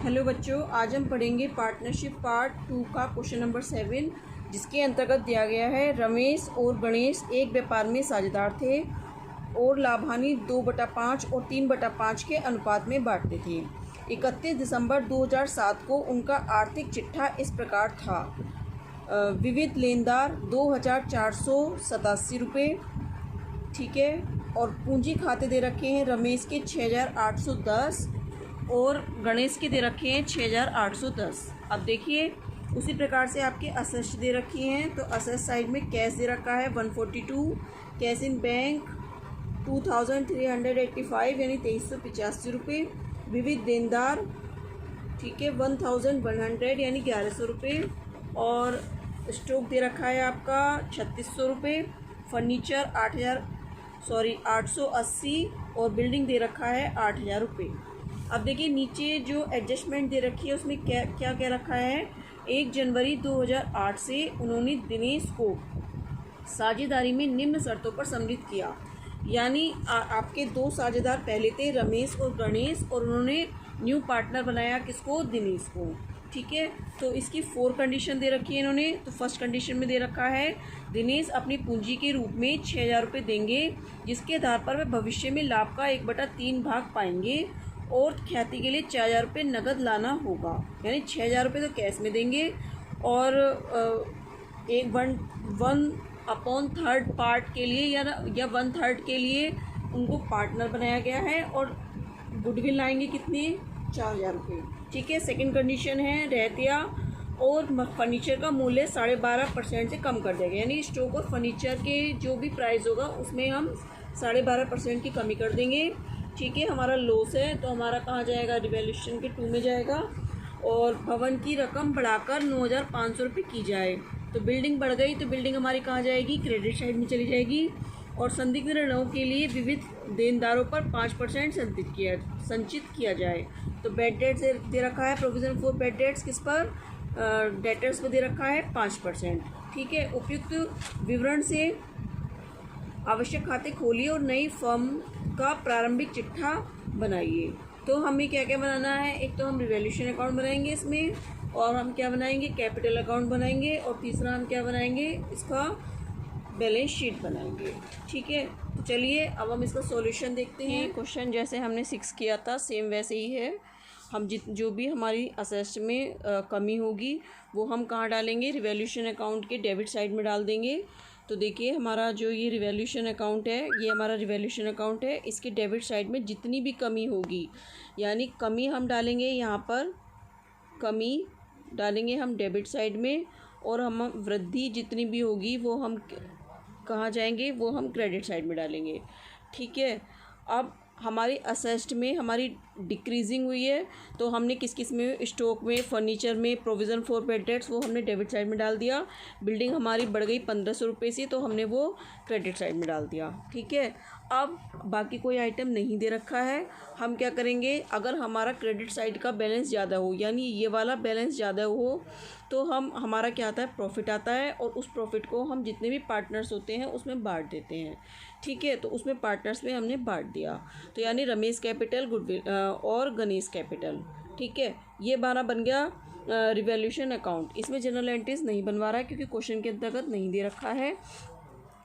Hello बच्चों, आज हम पढ़ेंगे पार्टनरशिप पार्ट 2 का क्वेश्चन नंबर 7, जिसके अंतर्गत दिया गया है रमेश और गणेश एक व्यापार में साझेदार थे और लाभानी 2/5 और 3/5 के अनुपात में बांटते थे। 31 दिसंबर 2007 को उनका आर्थिक चिट्ठा इस प्रकार था। विविध लेनदार 2487 रुपये, ठीक है। और पूंजी खाते दे रखे हैं रमेश के 6810 और गणेश के दे रखे हैं 6810। अब देखिए उसी प्रकार से आपके असेट्स दे रखी हैं। तो असेट साइड में कैश दे रखा है 142, कैश इन बैंक 2385 यानी 2385 रुपये, विविध देनदार, ठीक है, 1100 यानी 1100 रुपये, और स्टॉक दे रखा है आपका 3600 रुपये, फर्नीचर 880 और बिल्डिंग दे रखा है 8000 रुपये। अब देखिए नीचे जो एडजस्टमेंट दे रखी है उसमें क्या क्या क्या रखा है। 1 जनवरी 2008 से उन्होंने दिनेश को साझेदारी में निम्न शर्तों पर सम्मिलित किया, यानी आपके दो साझेदार पहले थे रमेश और गणेश, और उन्होंने न्यू पार्टनर बनाया किसको, दिनेश को, ठीक है। तो इसकी 4 कंडीशन दे रखी है इन्होंने। तो फर्स्ट कंडीशन में दे रखा है दिनेश अपनी पूंजी के रूप में 6000 रुपये देंगे, जिसके आधार पर वे भविष्य में लाभ का 1/3 भाग पाएंगे, और ख्याति के लिए 4000 रुपये नकद लाना होगा, यानी 6000 रुपये तो कैश में देंगे, और 1/3 पार्ट के लिए या 1/3 के लिए उनको पार्टनर बनाया गया है, और गुडविल लाएंगे कितने, 4000 रुपये, ठीक है। सेकंड कंडीशन है रहतिया और फर्नीचर का मूल्य 12.5% से कम कर देंगे, यानी स्टॉक और फर्नीचर के जो भी प्राइस होगा उसमें हम 12.5% की कमी कर देंगे, ठीक है। हमारा लॉस है तो हमारा कहाँ जाएगा, रिवैल्यूएशन के 2 में जाएगा। और भवन की रकम बढ़ाकर 9500 रुपये की जाए, तो बिल्डिंग बढ़ गई तो बिल्डिंग हमारी कहाँ जाएगी, क्रेडिट साइड में चली जाएगी। और संदिग्ध ऋणों के लिए विविध देनदारों पर 5% संचित किया जाए। तो बेड डेट्स दे रखा है, प्रोविजन फॉर बेड डेट्स किस पर, डेटर्स को दे रखा है 5%, ठीक है। उपयुक्त विवरण से आवश्यक खाते खोलिए और नई फर्म का प्रारंभिक चिट्ठा बनाइए। तो हमें क्या क्या बनाना है, एक तो हम रिवैल्यूएशन अकाउंट बनाएंगे इसमें, और हम क्या बनाएंगे, कैपिटल अकाउंट बनाएंगे, और तीसरा हम क्या बनाएंगे, इसका बैलेंस शीट बनाएंगे, ठीक है। तो चलिए अब हम इसका सॉल्यूशन देखते हैं। क्वेश्चन जैसे हमने 6 किया था सेम वैसे ही है। हम जो भी हमारी असेट्स में कमी होगी वो हम कहाँ डालेंगे, रिवैल्यूएशन अकाउंट के डेबिट साइड में डाल देंगे। तो देखिए हमारा जो ये रिवैल्यूएशन अकाउंट है, ये हमारा रिवैल्यूएशन अकाउंट है, इसके डेबिट साइड में जितनी भी कमी होगी, यानी कमी हम डालेंगे यहाँ पर, कमी डालेंगे हम डेबिट साइड में, और हम वृद्धि जितनी भी होगी वो हम कहाँ जाएंगे, वो हम क्रेडिट साइड में डालेंगे, ठीक है। अब हमारी असेस्ट में हमारी डिक्रीजिंग हुई है, तो हमने किस किस में, स्टॉक में, फर्नीचर में, प्रोविज़न फॉर बेड डेट्स वो हमने डेबिट साइड में डाल दिया। बिल्डिंग हमारी बढ़ गई 1500 रुपये से, तो हमने वो क्रेडिट साइड में डाल दिया, ठीक है। अब बाकी कोई आइटम नहीं दे रखा है, हम क्या करेंगे, अगर हमारा क्रेडिट साइड का बैलेंस ज़्यादा हो, यानी ये वाला बैलेंस ज़्यादा हो, तो हमारा क्या आता है, प्रॉफिट आता है, और उस प्रॉफिट को हम जितने भी पार्टनर्स होते हैं उसमें बांट देते हैं, ठीक है। तो उसमें पार्टनर्स में हमने बांट दिया, तो यानी रमेश कैपिटल, गुडविल और गणेश कैपिटल, ठीक है। ये बारा बन गया रिवैल्यूएशन अकाउंट। इसमें जनरल एंट्रीज नहीं बनवा रहा है क्योंकि क्वेश्चन के अंतर्गत नहीं दे रखा है।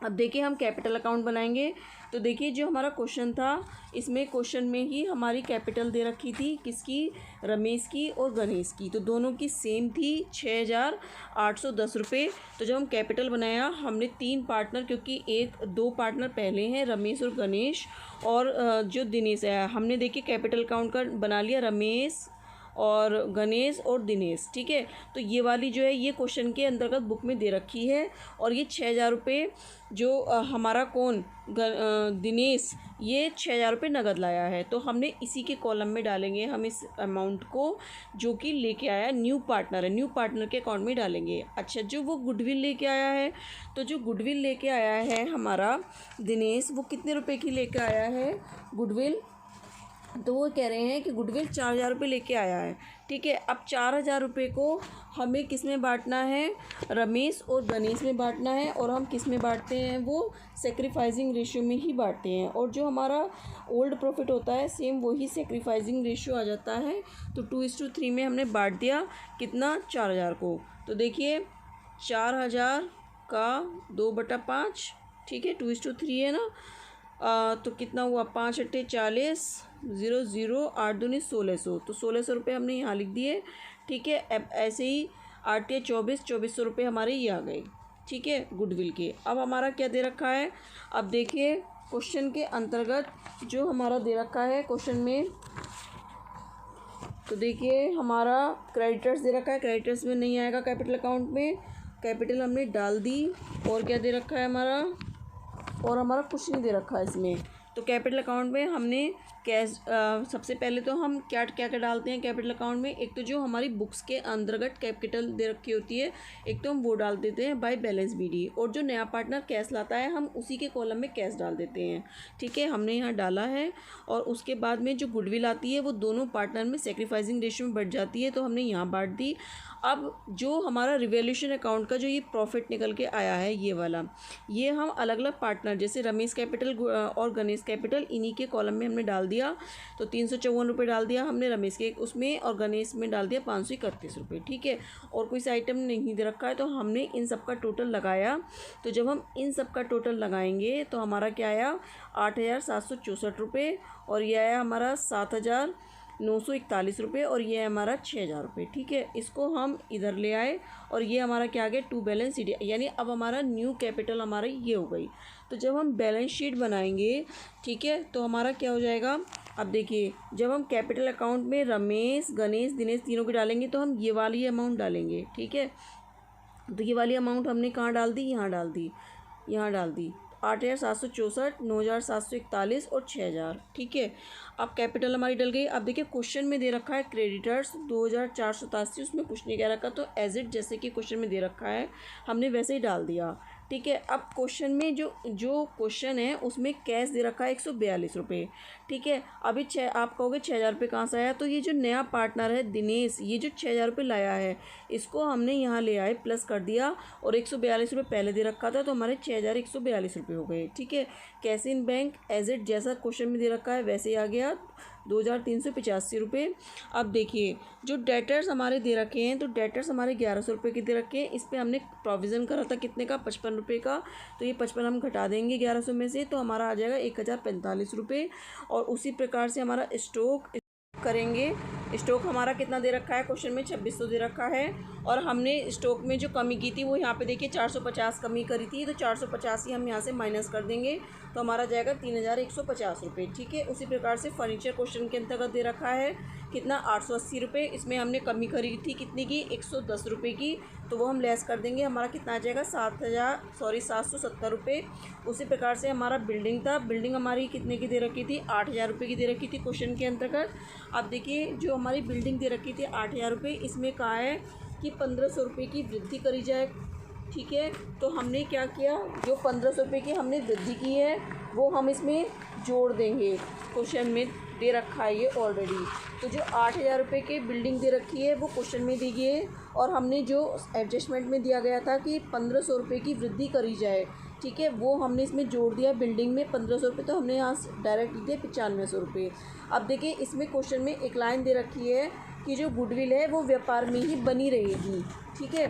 अब देखिए हम कैपिटल अकाउंट बनाएंगे। तो देखिए जो हमारा क्वेश्चन था, इसमें क्वेश्चन में ही हमारी कैपिटल दे रखी थी किसकी, रमेश की और गणेश की, तो दोनों की सेम थी 6810 रुपये। तो जब हम कैपिटल बनाया हमने 3 पार्टनर, क्योंकि 2 पार्टनर पहले हैं रमेश और गणेश, और जो दिनेश है, हमने देखिए कैपिटल अकाउंट का बना लिया रमेश और गणेश और दिनेश, ठीक है। तो ये वाली जो है ये क्वेश्चन के अंतर्गत बुक में दे रखी है, और ये 6000 रुपये जो हमारा कौन, दिनेश, ये 6000 रुपये नगद लाया है, तो हमने इसी के कॉलम में डालेंगे हम इस अमाउंट को, जो कि लेके आया न्यू पार्टनर है, न्यू पार्टनर के अकाउंट में डालेंगे। अच्छा, जो वो गुडविल लेके आया है, तो जो गुडविल लेके आया है हमारा दिनेश, वो कितने रुपए की लेके आया है गुडविल, तो वो कह रहे हैं कि गुडविल 4,000 रुपये लेके आया है। ठीक है, अब 4,000 रुपये को हमें किस में बांटना है, रमेश और गणेश में बांटना है। और हम किस में बांटते हैं, वो सेक्रीफाइसिंग रेशियो में ही बांटते हैं। और जो हमारा ओल्ड प्रॉफिट होता है सेम वही सेक्रीफाइसिंग रेशियो आ जाता है। तो 2:3 में हमने बांट दिया कितना, 4,000 को। तो देखिए 4,000 का 2/5, ठीक है, 2:3 है ना। तो कितना हुआ, 5 अट्ठे 40, 0 0, 8 दूनी 1600। तो 1600 रुपये हमने यहाँ लिख दिए। ठीक है, अब ऐसे ही 8 या 24, 2400 रुपये हमारे ये आ गए। ठीक है, गुडविल के। अब हमारा क्या दे रखा है, अब देखिए क्वेश्चन के अंतर्गत जो हमारा दे रखा है क्वेश्चन में, तो देखिए हमारा क्रेडिटर्स दे रखा है। क्रेडिटर्स में नहीं आएगा कैपिटल अकाउंट में, कैपिटल हमने डाल दी। और क्या दे रखा है हमारा, और हमारा कुछ नहीं दे रखा है इसमें। तो कैपिटल अकाउंट में हमने कैश, सबसे पहले तो हम क्या क्या क्या डालते हैं कैपिटल अकाउंट में। एक तो जो हमारी बुक्स के अंतर्गत कैपिटल दे रखी होती है, एक तो हम वो डाल देते हैं बाय बैलेंस बीडी। और जो नया पार्टनर कैश लाता है हम उसी के कॉलम में कैश डाल देते हैं। ठीक है, हमने यहाँ डाला है। और उसके बाद में जो गुडविल आती है वो दोनों पार्टनर में सेक्रीफाइसिंग रेशियो में बढ़ जाती है, तो हमने यहाँ बांट दी। अब जो हमारा रिवैल्यूएशन अकाउंट का जो ये प्रॉफिट निकल के आया है ये वाला, ये हम अलग अलग पार्टनर जैसे रमेश कैपिटल और गणेश कैपिटल इन्हीं के कॉलम में हमने डाल दिया। तो 354 रुपये डाल दिया हमने रमेश के उसमें, और गणेश में डाल दिया 531 रुपये। ठीक है, और कोई सा आइटम नहीं दे रखा है, तो हमने इन सब का टोटल लगाया। तो जब हम इन सब का टोटल लगाएंगे तो हमारा क्या आया, 8,764 रुपये। और ये आया हमारा 7,941 रुपये। और ये है हमारा 6,000 रुपये। ठीक है, इसको हम इधर ले आए और ये हमारा क्या आ गया, टू बैलेंस शीट, यानी अब हमारा न्यू कैपिटल हमारा ये हो गई। तो जब हम बैलेंस शीट बनाएंगे, ठीक है, तो हमारा क्या हो जाएगा, अब देखिए जब हम कैपिटल अकाउंट में रमेश गणेश दिनेश तीनों की डालेंगे तो हम ये वाली अमाउंट डालेंगे। ठीक है, तो ये वाली अमाउंट हमने कहाँ डाल दी, यहाँ डाल दी, यहाँ डाल दी। 8,764, 9,741 और 6,000। ठीक है, अब कैपिटल हमारी डल गई। अब देखिए क्वेश्चन में दे रखा है क्रेडिटर्स 2,487, उसमें कुछ नहीं कह रखा, तो एज इट जैसे कि क्वेश्चन में दे रखा है हमने वैसे ही डाल दिया। ठीक है, अब क्वेश्चन में जो क्वेश्चन है उसमें कैश दे रखा है 142 रुपये। ठीक है, अभी आप कहोगे 6,000 रुपये कहाँ से आया, तो ये जो नया पार्टनर है दिनेश, ये जो 6,000 रुपये लाया है इसको हमने यहाँ ले आए प्लस कर दिया, और 142 रुपये पहले दे रखा था तो हमारे 6,142 रुपये हो गए। ठीक है, cash in bank as it जैसा क्वेश्चन में दे रखा है वैसे ही आ गया, 2,385 रुपये। अब देखिए जो डेटर्स हमारे दे रखे हैं, तो डेटर्स हमारे 1,100 रुपये के दे रखे हैं। इस पर हमने प्रोविज़न करा था कितने का, 55 रुपये का। तो ये 55 हम घटा देंगे 1,100 में से, तो हमारा आ जाएगा 1,045 रुपये। और उसी प्रकार से हमारा स्टॉक करेंगे। स्टॉक हमारा कितना दे रखा है क्वेश्चन में, 2,600 दे रखा है। और हमने स्टॉक में जो कमी की थी वो यहाँ पे देखिए 450 कमी करी थी, तो 450 ही हम यहाँ से माइनस कर देंगे, तो हमारा जाएगा 3,150 रुपये। ठीक है, उसी प्रकार से फर्नीचर क्वेश्चन के अंतर्गत दे रखा है कितना, 880 रुपये। इसमें हमने कमी करी थी कितनी की, 110 रुपये की, तो वो हम लेस कर देंगे, हमारा कितना आ जाएगा 770 रुपये। उसी प्रकार से हमारा बिल्डिंग था, बिल्डिंग हमारी कितने की दे रखी थी, 8,000 रुपये की दे रखी थी क्वेश्चन के अंतर्गत। अब देखिए जो हमारी बिल्डिंग दे रखी थी 8,000 रुपये, इसमें कहा है कि 1,500 रुपये की वृद्धि करी जाए। ठीक है, तो हमने क्या किया, जो 1,500 रुपये की हमने वृद्धि की है वो हम इसमें जोड़ देंगे, क्वेश्चन में दे रखा है ये ऑलरेडी। तो जो 8,000 रुपये की बिल्डिंग दे रखी है वो क्वेश्चन में दी गई है, और हमने जो एडजस्टमेंट में दिया गया था कि 1,500 रुपये की वृद्धि करी जाए, ठीक है, वो हमने इसमें जोड़ दिया। बिल्डिंग में 1,500 रुपये, तो हमने यहाँ डायरेक्ट दिए 9500 रुपये। अब देखिए इसमें क्वेश्चन में एक लाइन दे रखी है कि जो गुडविल है वो व्यापार में ही बनी रहेगी। ठीक है,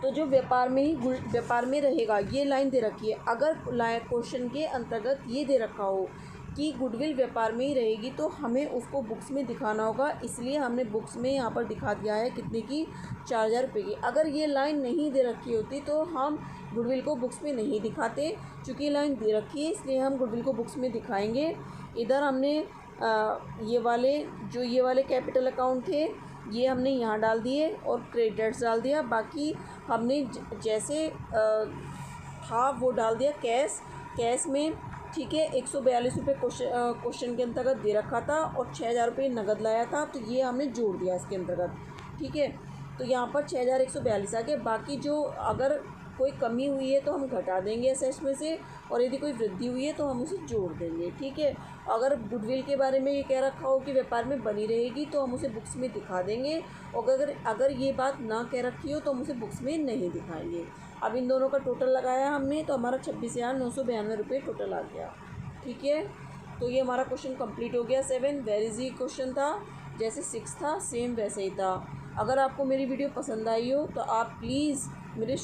तो जो व्यापार में रहेगा ये लाइन दे रखी है। अगर क्वेश्चन के अंतर्गत ये दे रखा हो कि गुडविल व्यापार में ही रहेगी, तो हमें उसको बुक्स में दिखाना होगा, इसलिए हमने बुक्स में यहाँ पर दिखा दिया है कितने की, 4,000 रुपये की। अगर ये लाइन नहीं दे रखी होती तो हम गुडविल को बुक्स में नहीं दिखाते, चूँकि लाइन दे रखी है इसलिए हम गुडविल को बुक्स में दिखाएंगे। इधर हमने ये वाले कैपिटल अकाउंट थे ये हमने यहाँ डाल दिए और क्रेडिटर्स डाल दिया, बाकी हमने जैसे था वो डाल दिया कैश में। ठीक है, 142 रुपये क्वेश्चन के अंतर्गत दे रखा था और 6,000 रुपये नगद लाया था, तो ये हमने जोड़ दिया इसके अंतर्गत। ठीक है, तो यहाँ पर 6,142 आ गए। बाकी जो अगर कोई कमी हुई है तो हम घटा देंगे एसेट्स में से, और यदि कोई वृद्धि हुई है तो हम उसे जोड़ देंगे, ठीक है। अगर गुडविल के बारे में ये कह रखा हो कि व्यापार में बनी रहेगी तो हम उसे बुक्स में दिखा देंगे, और अगर ये बात ना कह रखी हो तो हम उसे बुक्स में नहीं दिखाएंगे। अब इन दोनों का टोटल लगाया हमने तो हमारा 26,992 रुपये टोटल आ गया, ठीक है। तो ये हमारा क्वेश्चन कंप्लीट हो गया 7। वेरी इजी क्वेश्चन था, जैसे 6 था सेम वैसे ही था। अगर आपको मेरी वीडियो पसंद आई हो तो आप प्लीज़ मेरे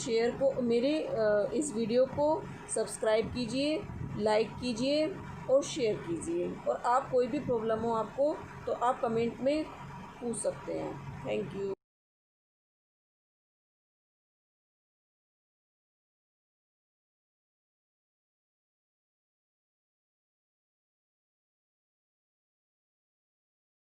इस वीडियो को सब्सक्राइब कीजिए, लाइक कीजिए और शेयर कीजिए। और आप कोई भी प्रॉब्लम हो आपको तो आप कमेंट में पूछ सकते हैं। Thank you.